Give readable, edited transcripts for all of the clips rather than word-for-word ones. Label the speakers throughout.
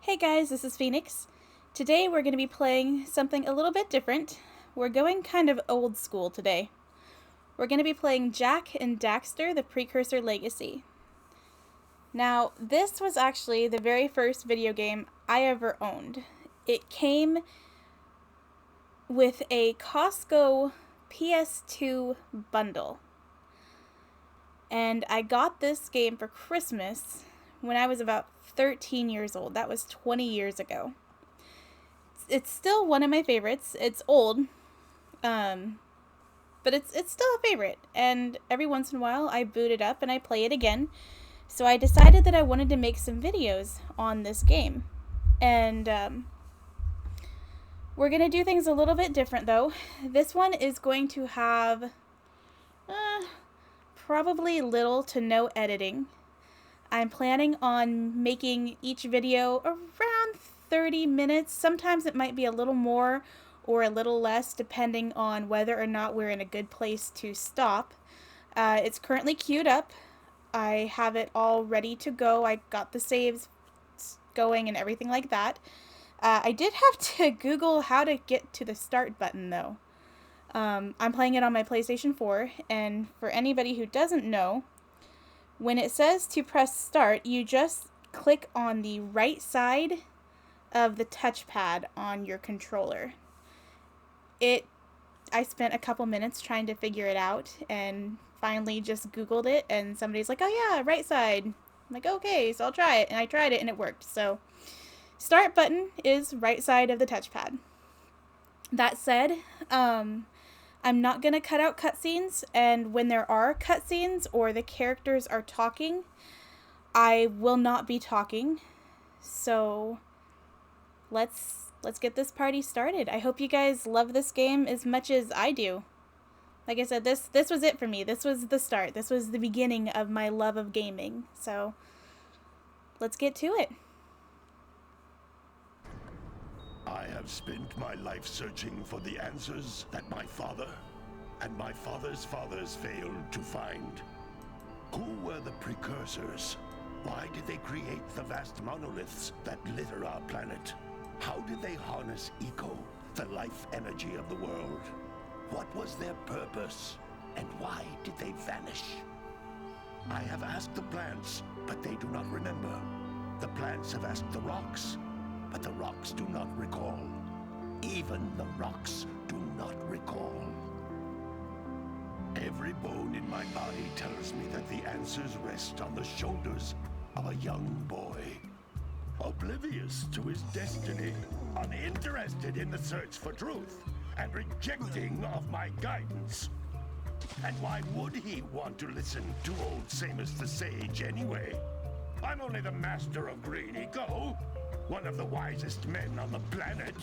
Speaker 1: Hey guys, this is Phoenix. Today we're going to be playing something a little bit different. We're going kind of old school today. We're going to be playing Jak and Daxter, the Precursor Legacy. Now, this was actually the very first video game I ever owned. It came with a Costco PS2 bundle. And I got this game for Christmas when I was about 13 years old. That was 20 years ago. It's still one of my favorites. It's old, but it's still a favorite. And every once in a while, I boot it up and I play it again. So I decided that I wanted to make some videos on this game. And we're going to do things a little bit different, though. This one is going to have probably little to no editing. I'm planning on making each video around 30 minutes. Sometimes it might be a little more or a little less depending on whether or not we're in a good place to stop. It's currently queued up. I have it all ready to go. I got the saves going and everything like that. I did have to Google how to get to the start button though. I'm playing it on my PlayStation 4, and for anybody who doesn't know, when it says to press start, you just click on the right side of the touchpad on your controller. I spent a couple minutes trying to figure it out and finally just Googled it, and somebody's like, oh yeah, right side. I'm like, okay, so I'll try it. And I tried it and it worked. So start button is right side of the touchpad. That said, I'm not going to cut out cutscenes, and when there are cutscenes or the characters are talking, I will not be talking. So let's get this party started. I hope you guys love this game as much as I do. Like I said, this was it for me. This was the start. This was the beginning of my love of gaming. So let's get to it.
Speaker 2: I have spent my life searching for the answers that my father and my father's fathers failed to find. Who were the precursors? Why did they create the vast monoliths that litter our planet? How did they harness eco, the life energy of the world? What was their purpose, and why did they vanish? I have asked the plants, but they do not remember. The plants have asked the rocks, but the rocks do not recall. Even the rocks do not recall. Every bone in my body tells me that the answers rest on the shoulders of a young boy. Oblivious to his destiny, uninterested in the search for truth, and rejecting of my guidance. And why would he want to listen to old Samus the Sage anyway? I'm only the master of green eco. One of the wisest men on the planet.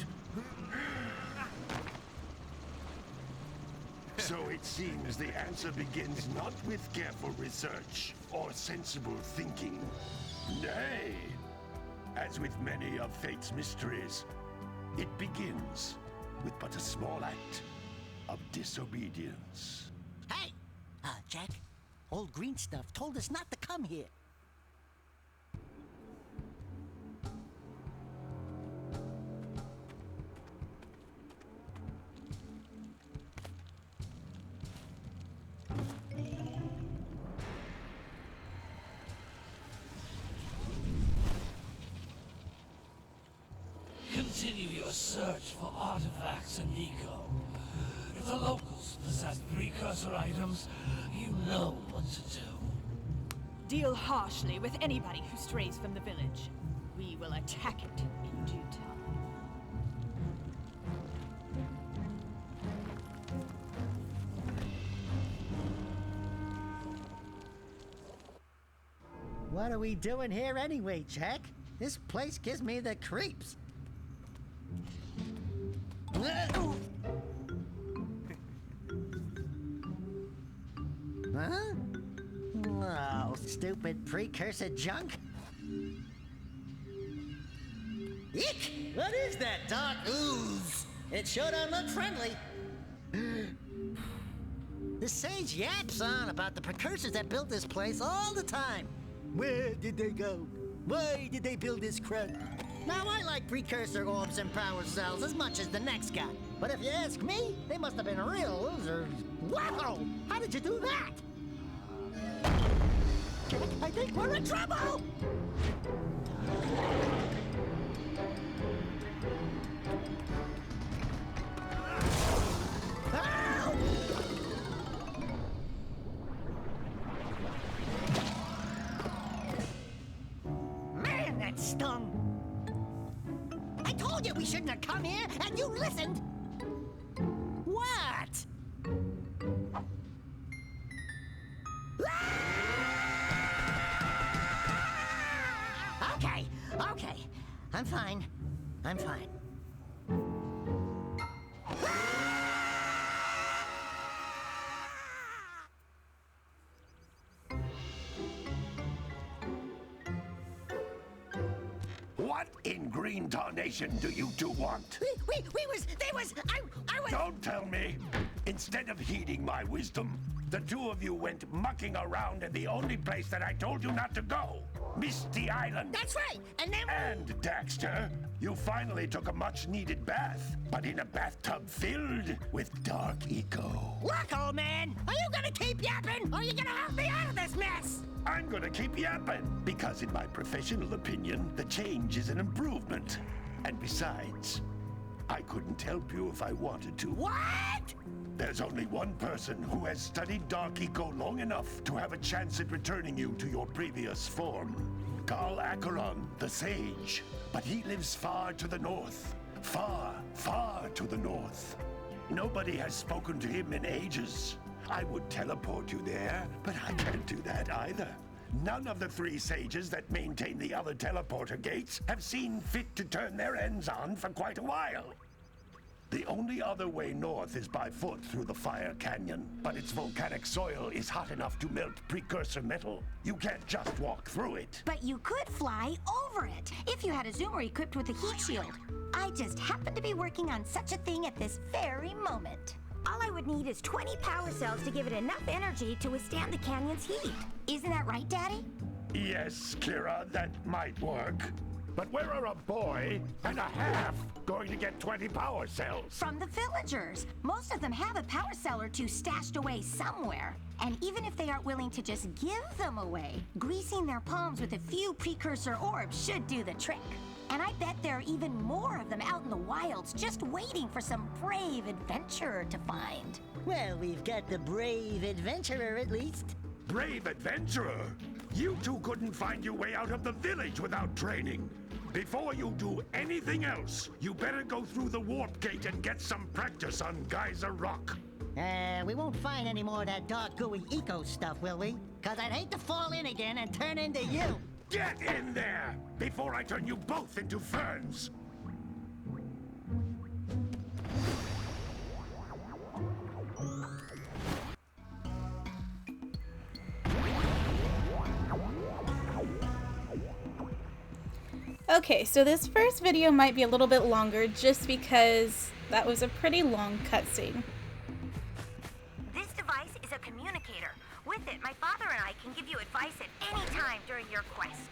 Speaker 2: So it seems the answer begins not with careful research or sensible thinking. Nay, as with many of fate's mysteries, it begins with but a small act of disobedience.
Speaker 3: Hey! Jak, old green stuff told us not to come here.
Speaker 4: Continue your search for artifacts and eco. If the locals possess precursor items, you know what to do.
Speaker 5: Deal harshly with anybody who strays from the village. We will attack it in due time.
Speaker 3: What are we doing here anyway, Jak? This place gives me the creeps. Huh? Oh, stupid precursor junk. Eek! What is that dark ooze? It sure don't look friendly. The sage yaps on about the precursors that built this place all the time. Where did they go? Why did they build this crud? Now, I like precursor orbs and power cells as much as the next guy. But if you ask me, they must have been real losers. Wow! How did you do that? I think we're in trouble! Ow! Man, that stung! I told you we shouldn't have come here, and you listened! What? Okay. I'm fine.
Speaker 2: What in green tarnation do you two want?
Speaker 3: I was...
Speaker 2: Don't tell me! Instead of heeding my wisdom, the two of you went mucking around in the only place that I told you not to go, Misty Island.
Speaker 3: That's right, and then...
Speaker 2: And, Daxter, you finally took a much-needed bath, but in a bathtub filled with dark eco.
Speaker 3: Look, old man, are you gonna keep yapping, or are you gonna help me out of this mess?
Speaker 2: I'm gonna keep yapping, because in my professional opinion, the change is an improvement. And besides, I couldn't help you if I wanted to.
Speaker 3: What?
Speaker 2: There's only one person who has studied Dark Eco long enough to have a chance at returning you to your previous form. Carl Acheron, the Sage. But he lives far to the north. Far, far to the north. Nobody has spoken to him in ages. I would teleport you there, but I can't do that either. None of the three sages that maintain the other teleporter gates have seen fit to turn their ends on for quite a while. The only other way north is by foot through the Fire Canyon, but its volcanic soil is hot enough to melt precursor metal. You can't just walk through it.
Speaker 6: But you could fly over it if you had a zoomer equipped with a heat shield. I just happen to be working on such a thing at this very moment. All I would need is 20 power cells to give it enough energy to withstand the canyon's heat. Isn't that right, Daddy?
Speaker 2: Yes, Kira, that might work. But where are a boy and a half going to get 20 power cells?
Speaker 6: From the villagers. Most of them have a power cell or two stashed away somewhere. And even if they aren't willing to just give them away, greasing their palms with a few precursor orbs should do the trick. And I bet there are even more of them out in the wilds just waiting for some brave adventurer to find.
Speaker 3: Well, we've got the brave adventurer at least.
Speaker 2: Brave adventurer? You two couldn't find your way out of the village without training. Before you do anything else, you better go through the warp gate and get some practice on Geyser Rock.
Speaker 3: We won't find any more of that dark gooey eco stuff, will we? 'Cause I'd hate to fall in again and turn into you.
Speaker 2: Get in there before I turn you both into ferns.
Speaker 1: Okay, so this first video might be a little bit longer just because that was a pretty long cutscene.
Speaker 6: This device is a communicator. With it, my father and I can give you advice at any time during your quest.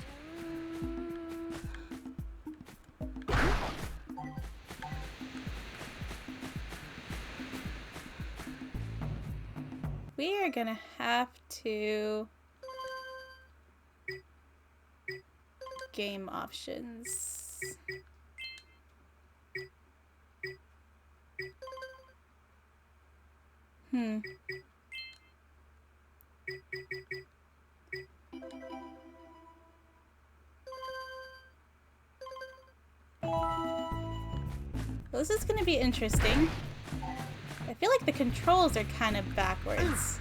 Speaker 1: We are gonna have to... Game options. Well, this is going to be interesting. I feel like the controls are kind of backwards.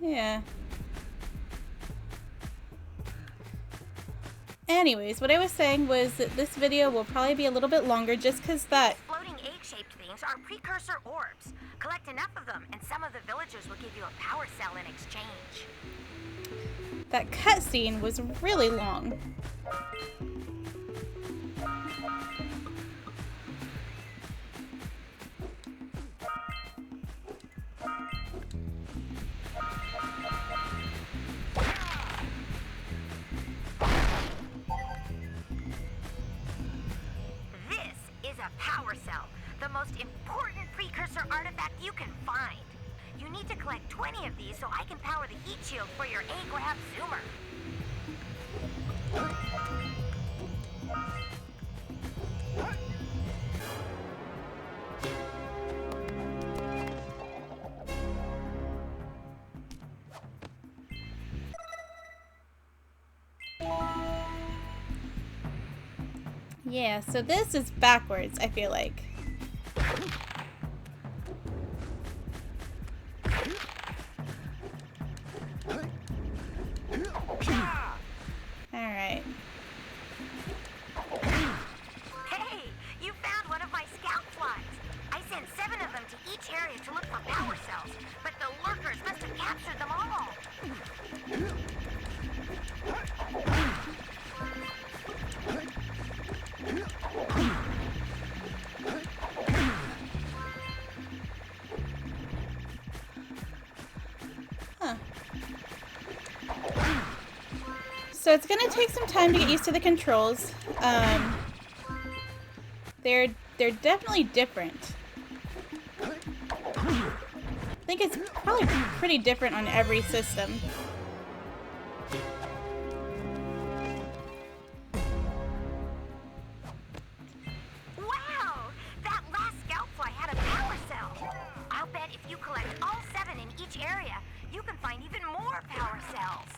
Speaker 1: Yeah. Anyways, what I was saying was that this video will probably be a little bit longer just because that...
Speaker 6: Floating egg-shaped things are precursor orbs. Collect enough of them, and some of the villagers will give you a power cell in exchange.
Speaker 1: That cutscene was really long.
Speaker 6: most important precursor artifact you can find. You need to collect 20 of these so I can power the heat shield for your A-Grab zoomer.
Speaker 1: Yeah, so this is backwards, I feel like. Alright.
Speaker 6: Hey, you found one of my scout flies. I sent 7 of them to each area to look for power cells, but the lurkers must have captured them all.
Speaker 1: Huh. So it's gonna take some time to get used to the controls. They're definitely different. I think it's probably pretty different on every system.
Speaker 6: Wow! That last scout fly had a power cell. I'll bet if you collect all 7 in each area, you can find even more power cells.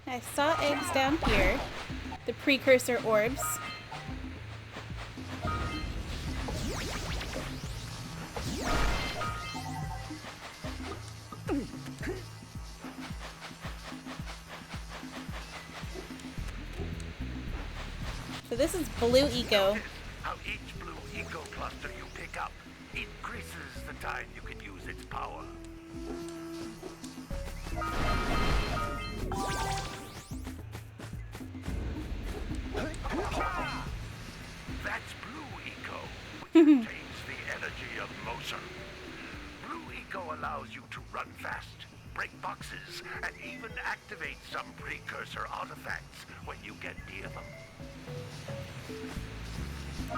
Speaker 1: I saw eggs down here, the precursor orbs. So this is blue eco.
Speaker 7: How each blue eco cluster you pick up increases the time you can use its power. That's blue eco, which contains the energy of motion. Blue eco allows you to run fast, break boxes, and even activate some precursor artifacts when you get near them.
Speaker 1: I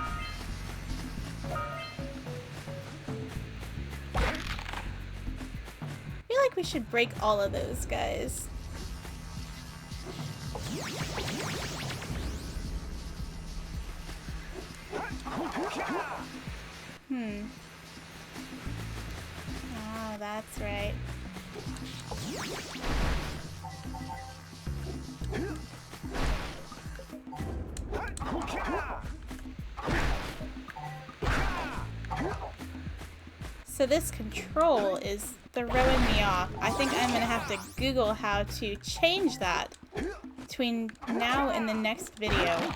Speaker 1: feel like we should break all of those guys. Oh, that's right. So this control is throwing me off. I think I'm gonna have to Google how to change that between now and the next video.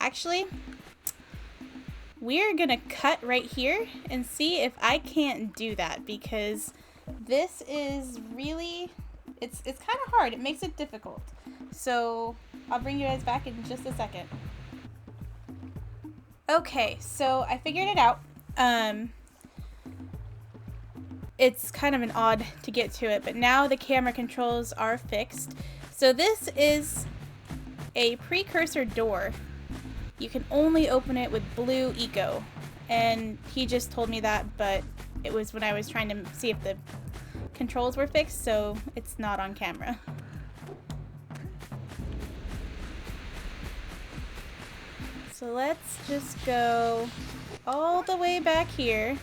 Speaker 1: Actually, we're gonna cut right here and see if I can't do that, because this is really, it's kind of hard. It makes it difficult. So I'll bring you guys back in just a second. Okay, so I figured it out. It's kind of an odd to get to it, but now the camera controls are fixed. So this is a precursor door. You can only open it with blue eco, and he just told me that, but it was when I was trying to see if the controls were fixed, so it's not on camera. So let's just go all the way back here.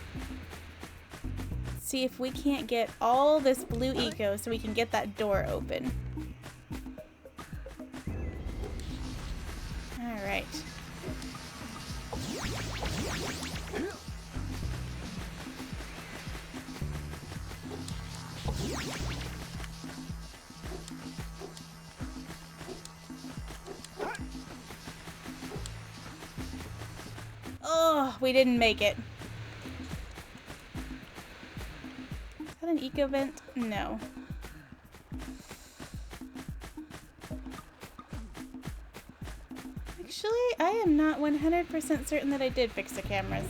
Speaker 1: See if we can't get all this blue eco so we can get that door open. Alright. Oh, we didn't make it. Is that an eco vent? No. Actually, I am not 100% certain that I did fix the cameras.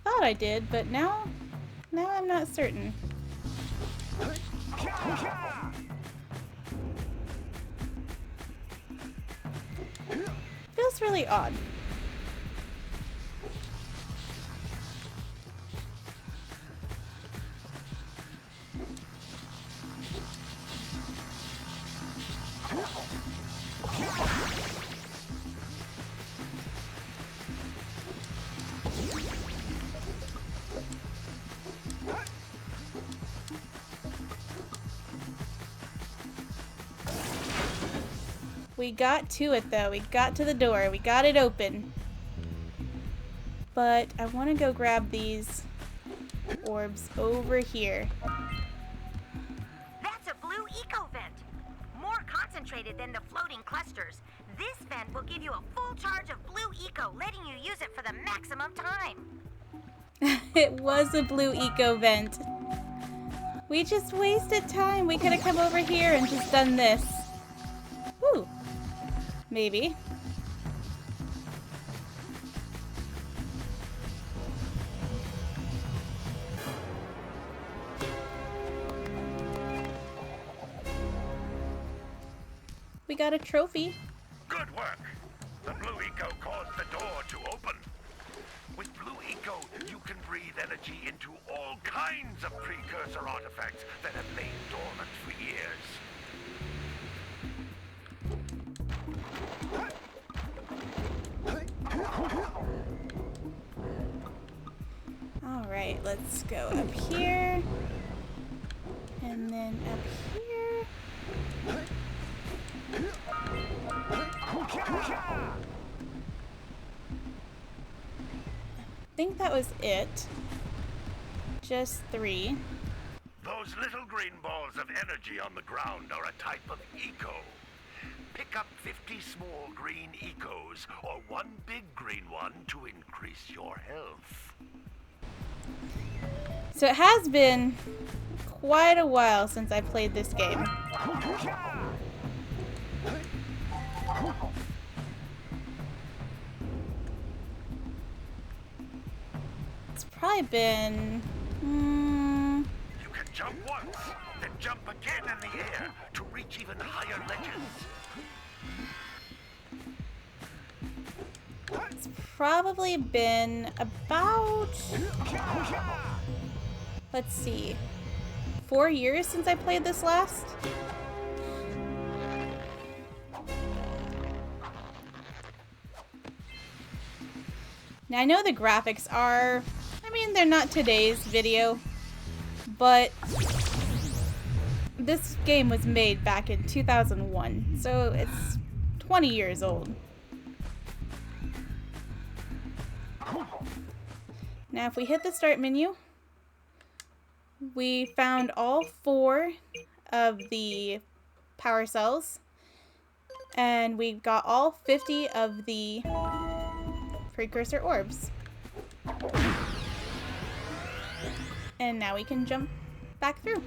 Speaker 1: Thought I did, but now I'm not certain. Feels really odd. We got to it though. We got to the door. We got it open. But I want to go grab these orbs over here.
Speaker 6: That's a blue eco vent. More concentrated than the floating clusters. This vent will give you a full charge of blue eco, letting you use it for the maximum time.
Speaker 1: It was a blue eco vent. We just wasted time. We could have come over here and just done this. Woo. Maybe. We got a trophy.
Speaker 7: Good work. The blue eco caused the door to open. With blue eco, you can breathe energy into all kinds of precursor artifacts that have lain dormant for years.
Speaker 1: Alright, let's go up here. And then up here. I think that was it. Just 3.
Speaker 7: Those little green balls of energy on the ground are a type of eco. Pick up 50 small green ecos or one big green one to increase your health.
Speaker 1: So it has been quite a while since I played this game. It's probably been...
Speaker 7: You can jump once, then jump again in the air to reach even higher ledges.
Speaker 1: It's probably been about... Let's see. 4 years since I played this last? Now I know the graphics are... I mean, they're not today's video, but this game was made back in 2001, so it's 20 years old. Now if we hit the start menu, we found all 4 of the power cells, and we got all 50 of the precursor orbs. And now we can jump back through.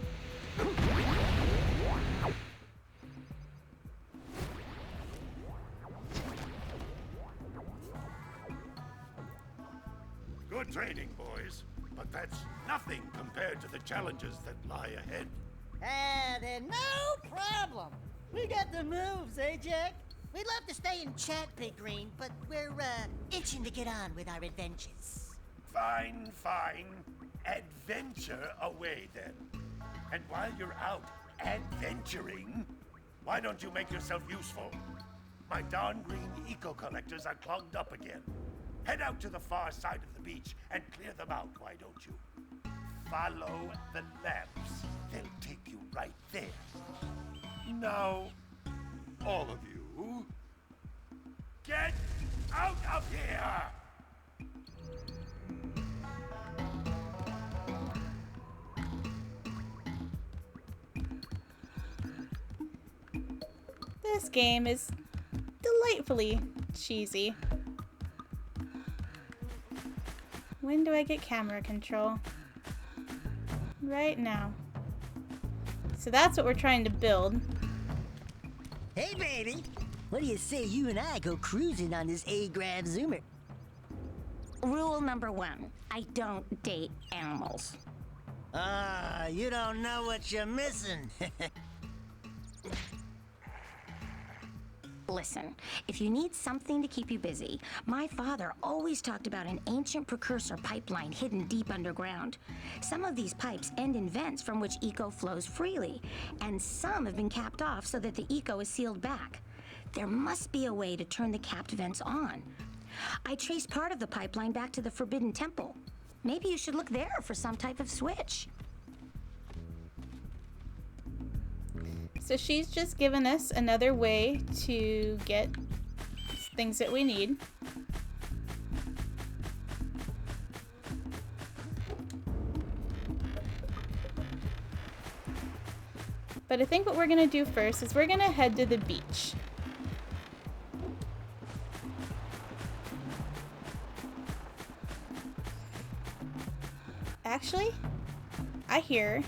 Speaker 2: Good training, boys. But that's nothing compared to the challenges that lie ahead.
Speaker 3: Then no problem. We got the moves, eh, Jack? We'd love to stay and chat, Big Green, but we're, itching to get on with our adventures.
Speaker 2: Fine, fine. Adventure away, then. And while you're out adventuring, why don't you make yourself useful? My darn green eco-collectors are clogged up again. Head out to the far side of the beach and clear them out, why don't you? Follow the lamps. They'll take you right there. Now, all of you, get out of here!
Speaker 1: This game is delightfully cheesy. When do I get camera control? Right now. So that's what we're trying to build.
Speaker 3: Hey, baby. What do you say you and I go cruising on this A-Grav Zoomer?
Speaker 6: Rule number 1, I don't date animals.
Speaker 3: Ah, you don't know what you're missing.
Speaker 6: Listen, if you need something to keep you busy, my father always talked about an ancient precursor pipeline hidden deep underground. Some of these pipes end in vents from which eco flows freely, and some have been capped off so that the eco is sealed back. There must be a way to turn the capped vents on. I traced part of the pipeline back to the Forbidden Temple. Maybe you should look there for some type of switch.
Speaker 1: So she's just given us another way to get things that we need. But I think what we're gonna do first is we're gonna head to the beach. Actually, I hear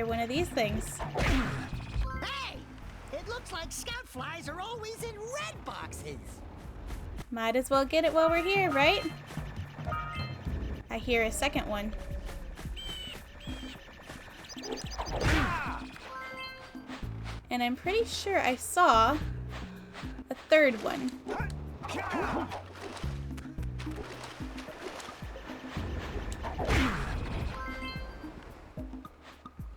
Speaker 1: one of these things.
Speaker 3: Hey! It looks like scout flies are always in red boxes.
Speaker 1: Might as well get it while we're here, right? I hear a second one. And I'm pretty sure I saw a third one.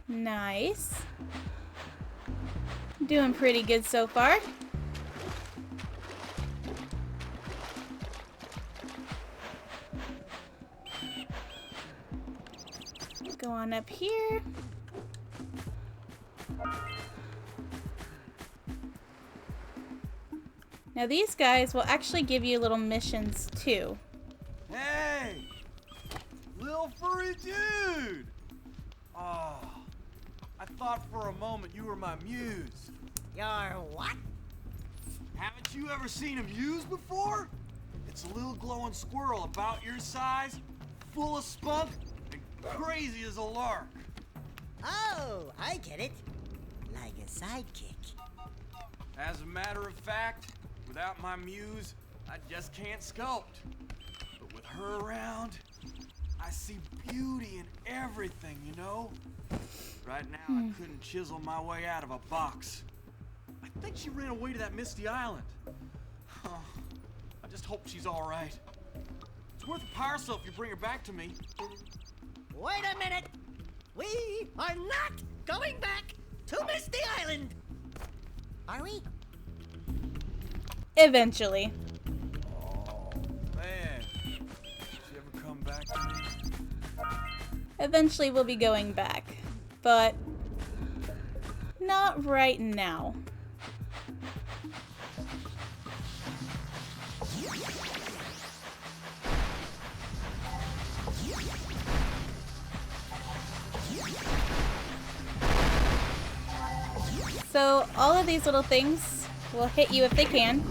Speaker 1: Nice. Doing pretty good so far. Go on up here. Now these guys will actually give you little missions too.
Speaker 8: Hey! Little furry dude! Oh, I thought for a moment you were my muse.
Speaker 3: Your what?
Speaker 8: Haven't you ever seen a muse before? It's a little glowing squirrel about your size, full of spunk, and crazy as a lark.
Speaker 3: Oh, I get it. Like a sidekick.
Speaker 8: As a matter of fact, without my muse, I just can't sculpt. But with her around, I see beauty in everything, you know? Right now, I couldn't chisel my way out of a box. I think she ran away to that misty island. Huh. I just hope she's all right. It's worth a power cell if you bring her back to me.
Speaker 3: Wait a minute. We are not going back to Misty Island. Are we?
Speaker 1: Eventually.
Speaker 8: Oh, man. She ever come back to me?
Speaker 1: Eventually we'll be going back. But not right now. So all of these little things will hit you if they can.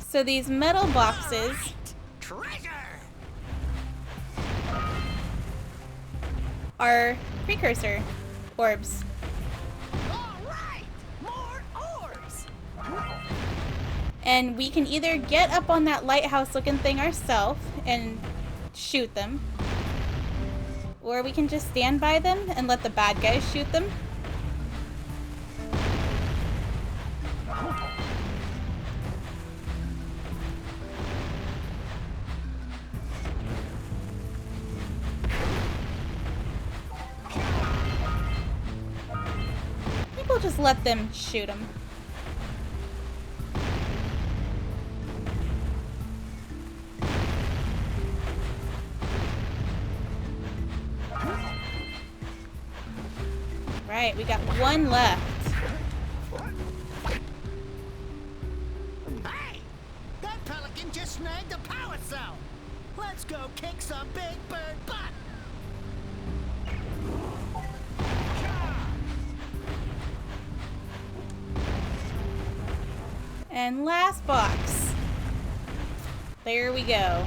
Speaker 1: So these metal boxes
Speaker 3: Treasure!
Speaker 1: are precursor orbs.
Speaker 3: All right! More orbs!
Speaker 1: And we can either get up on that lighthouse looking thing ourselves and shoot them, or we can just stand by them and let the bad guys shoot them. I think we'll just let them shoot them. Right, we got one left.
Speaker 3: Hey! That pelican just snagged a power cell! Let's go kick some big bird butt!
Speaker 1: And last box. There we go.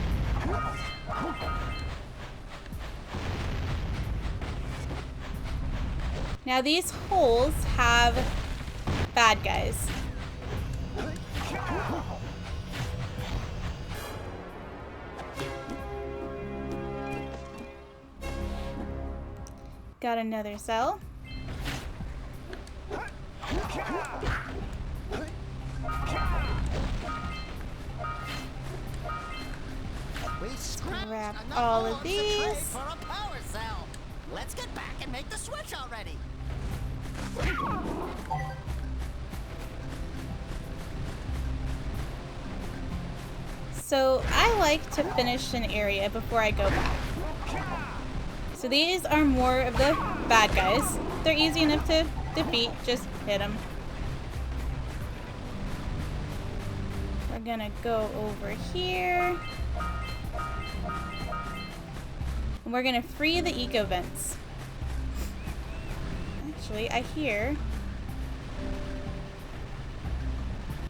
Speaker 1: Now these holes have bad guys. Got another cell.
Speaker 3: We
Speaker 1: Grab
Speaker 3: scrapped
Speaker 1: all
Speaker 3: enough
Speaker 1: of
Speaker 3: ores to trade
Speaker 1: these.
Speaker 3: for a power cell. Let's get back and make the switch already.
Speaker 1: So I like to finish an area before I go back. So these are more of the bad guys. They're easy enough to defeat, just hit them. We're gonna go over here. And we're gonna free the eco vents. Actually, I hear...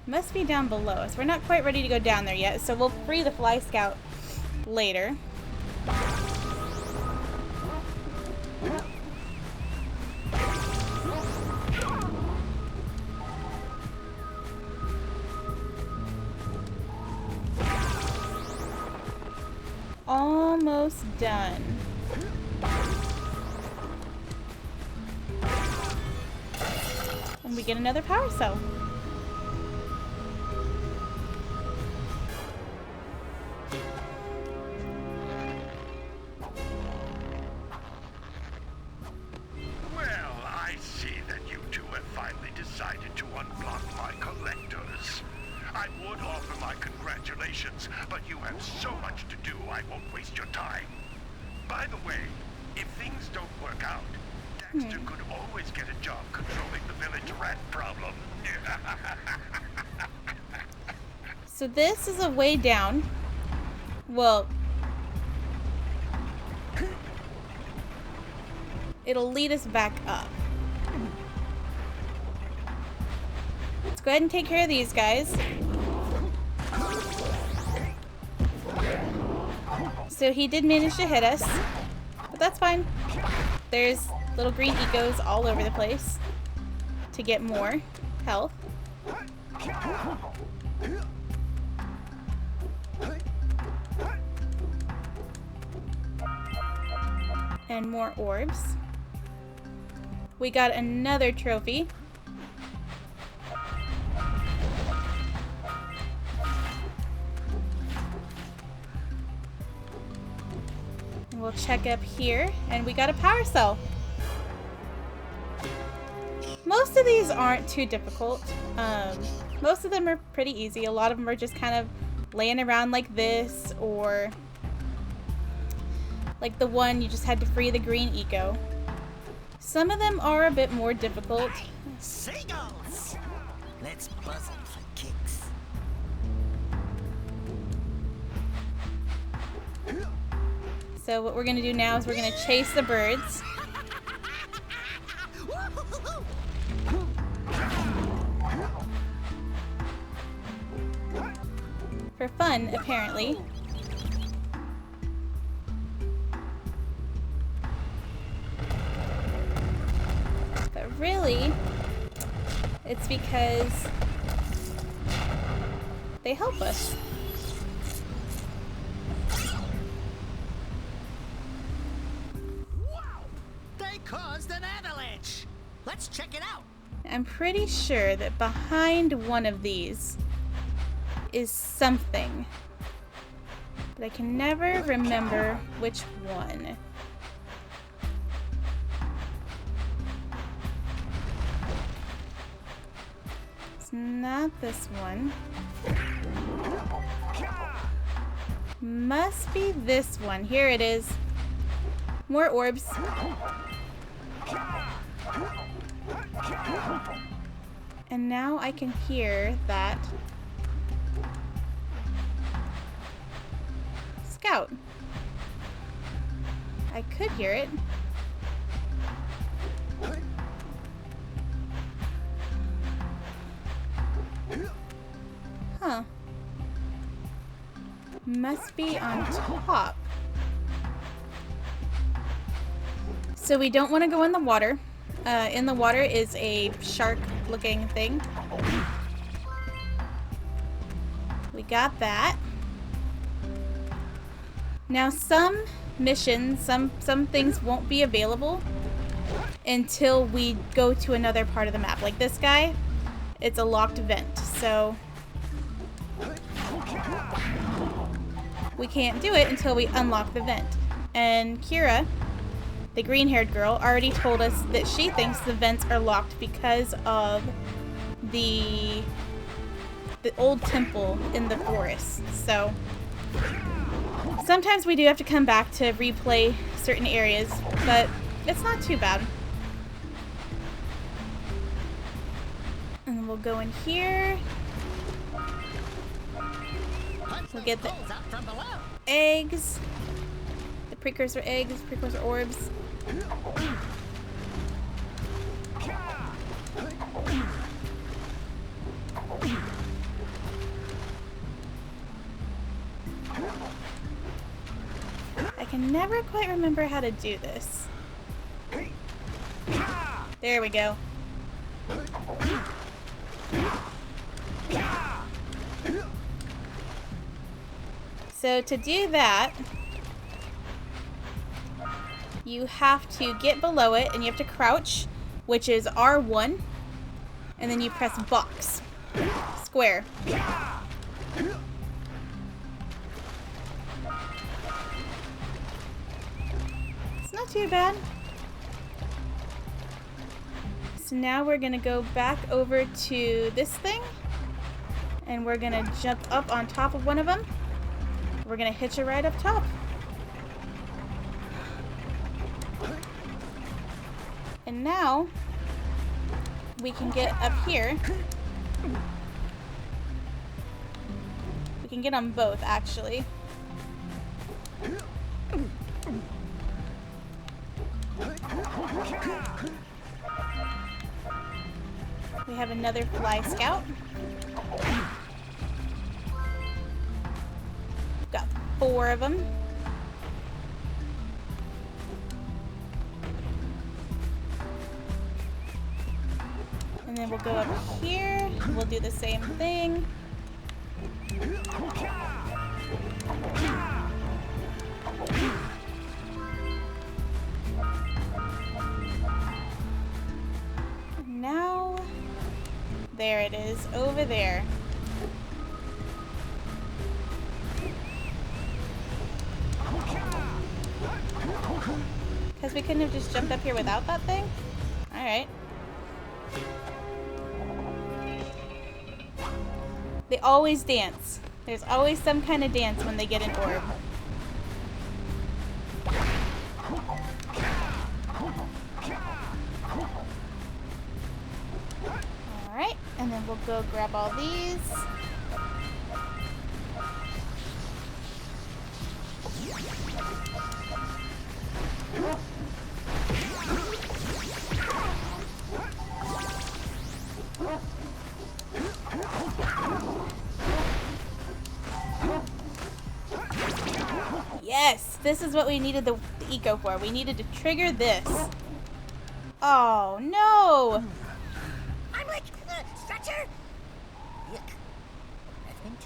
Speaker 1: must be down below us. We're not quite ready to go down there yet, so we'll free the Fly Scout later. Almost done. And we get another power cell.
Speaker 7: Well, I see that you two have finally decided to unblock my collectors. I would offer my congratulations, but you have so much to do I won't waste your time. By the way, if things don't work out, Daxter could always get a job controlling the village rat problem.
Speaker 1: So this is a way down. Well, it'll lead us back up. Let's go ahead and take care of these guys. So he did manage to hit us, but that's fine. There's little green ecos all over the place to get more health. And more orbs. We got another trophy. And we'll check up here, and we got a power cell. Most of these aren't too difficult. Most of them are pretty easy. A lot of them are just kind of laying around like this, or like the one you just had to free the green eco. Some of them are a bit more difficult.
Speaker 3: Seagulls! Let's buzz them for kicks.
Speaker 1: So what we're gonna do now is we're gonna chase the birds. For fun, apparently. But really, it's because they help us.
Speaker 3: Wow! They caused an avalanche! Let's check it out!
Speaker 1: I'm pretty sure that behind one of these is something, but I can never remember which one. It's not this one. Must be this one. Here it is. More orbs. And now I can hear that scout. I could hear it. Must be on top. So we don't want to go in the water. In the water is a shark-looking thing. We got that. Now some missions, some things won't be available until we go to another part of the map. Like this guy, it's a locked vent, so we can't do it until we unlock the vent. And Kira, the green-haired girl, already told us that she thinks the vents are locked because of the old temple in the forest. So sometimes we do have to come back to replay certain areas, but it's not too bad. And then we'll go in here. We'll get the eggs. The precursor eggs, precursor orbs. I can never quite remember how to do this. There we go. So to do that, you have to get below it and you have to crouch, which is R1, and then you press box, square. It's not too bad. So now we're gonna go back over to this thing, and we're gonna jump up on top of one of them. We're gonna hitch a ride up top. And now we can get up here. We can get on both, actually. We have another fly scout. Got 4 of them. And then we'll go up here. We'll do the same thing. And now, there it is, over there. Because we couldn't have just jumped up here without that thing? Alright. They always dance. There's always some kind of dance when they get an orb. Alright, and then we'll go grab all these. Yes, this is what we needed the eco for. We needed to trigger this. Oh, no!
Speaker 3: I'm like a stretcher. Yuck. I think.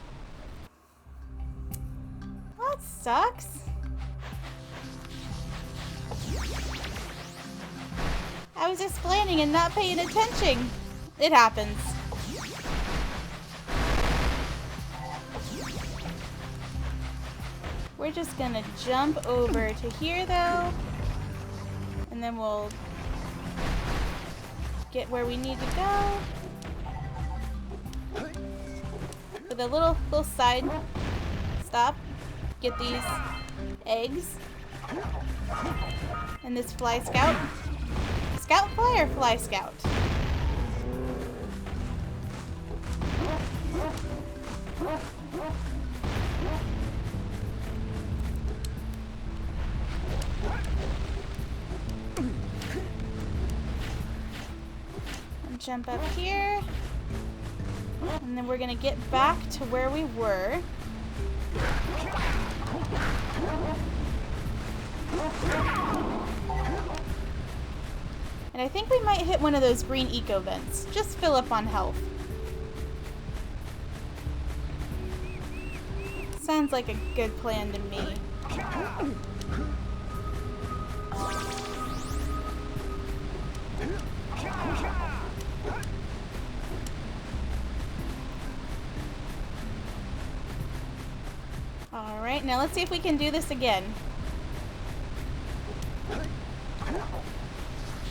Speaker 1: That sucks. I was explaining and not paying attention. It happens. We're just gonna jump over to here though, and then we'll get where we need to go. With a little side stop, get these eggs and this fly scout. Scout fly or fly scout? And jump up here. And then we're gonna get back to where we were. And I think we might hit one of those green eco vents. Just fill up on health. Sounds like a good plan to me. Alright, now let's see if we can do this again.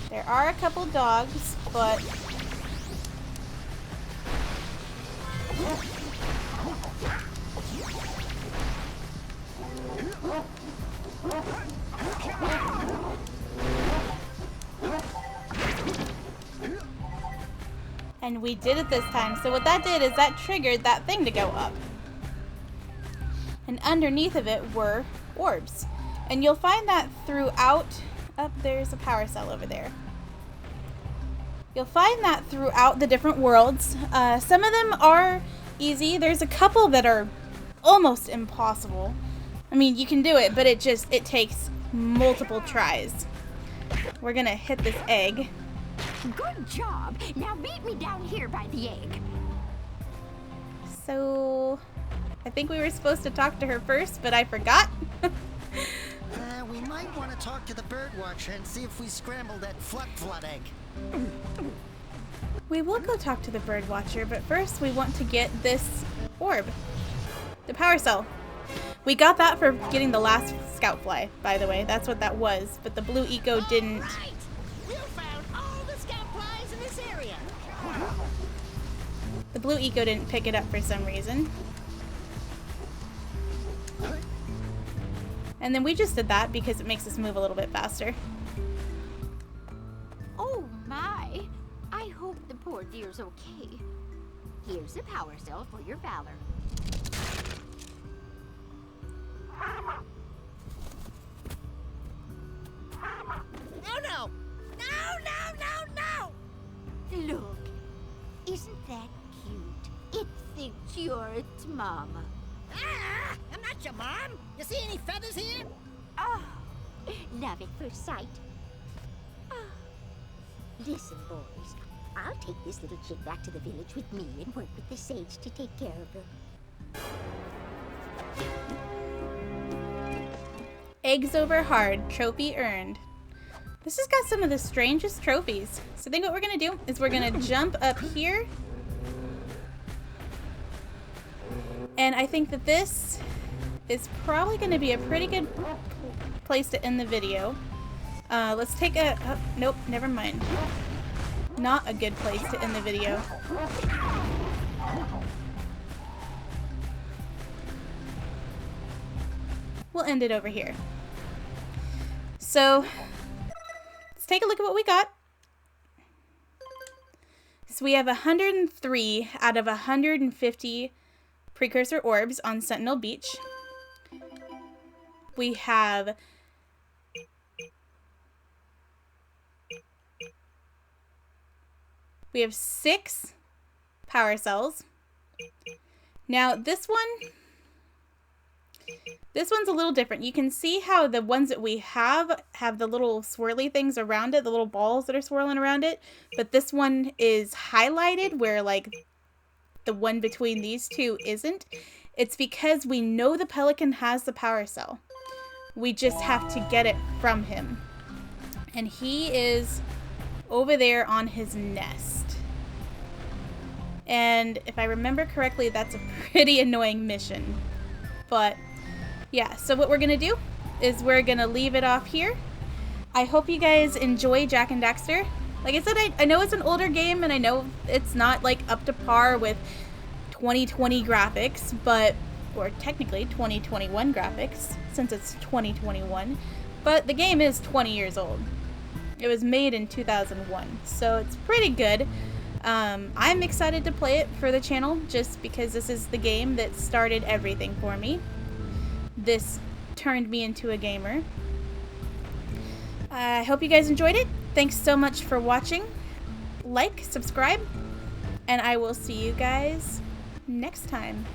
Speaker 1: There are a couple dogs, but... And we did it this time. So what that did is that triggered that thing to go up. And underneath of it were orbs. And you'll find that throughout... Oh, there's a power cell over there. You'll find that throughout the different worlds. Some of them are easy. There's a couple that are almost impossible. I mean, you can do it, but it takes multiple tries. We're gonna hit this egg.
Speaker 6: Good job. Now meet me down here by the egg.
Speaker 1: So, I think we were supposed to talk to her first, but I forgot.
Speaker 3: We might want to talk to the bird watcher and see if we scrambled that flood egg.
Speaker 1: We will go talk to the bird watcher, but first we want to get this orb. The power cell. We got that for getting the last scout fly, by the way. That's what that was, but the blue eco didn't.
Speaker 3: Right. You found all the scout flies in this area.
Speaker 1: The blue eco didn't pick it up for some reason. And then we just did that because it makes us move a little bit faster.
Speaker 6: Oh my! I hope the poor dear's okay. Here's a power cell for your valor.
Speaker 3: No, no! No, no, no, no!
Speaker 6: Look, isn't that cute? It thinks you're its mama.
Speaker 3: Ah, I'm not your mom. You see any feathers here?
Speaker 6: Oh, love at first sight. Oh. Listen, boys, I'll take this little chick back to the village with me and work with the sage to take care of her.
Speaker 1: Eggs over hard, trophy earned. This has got some of the strangest trophies. So I think what we're gonna do is we're gonna jump up here. And I think that this is probably gonna be a pretty good place to end the video. Let's take a, oh, nope, never mind. Not a good place to end the video. We'll end it over here. So, let's take a look at what we got. So we have 103 out of 150 precursor orbs on Sentinel Beach. We have We have 6 power cells. Now this one's a little different. You can see how the ones that we have the little swirly things around it, the little balls that are swirling around it, but this one is highlighted where like the one between these two isn't. It's because we know the pelican has the power cell. We just have to get it from him. And he is over there on his nest. And if I remember correctly, that's a pretty annoying mission. But yeah, so what we're gonna do is we're gonna leave it off here. I hope you guys enjoy Jak and Daxter. Like I said, I know it's an older game and I know it's not like up to par with 2020 graphics, or technically 2021 graphics since it's 2021, but the game is 20 years old. It was made in 2001, so it's pretty good. I'm excited to play it for the channel just because this is the game that started everything for me. This turned me into a gamer. I hope you guys enjoyed it. Thanks so much for watching. Like, subscribe, and I will see you guys next time.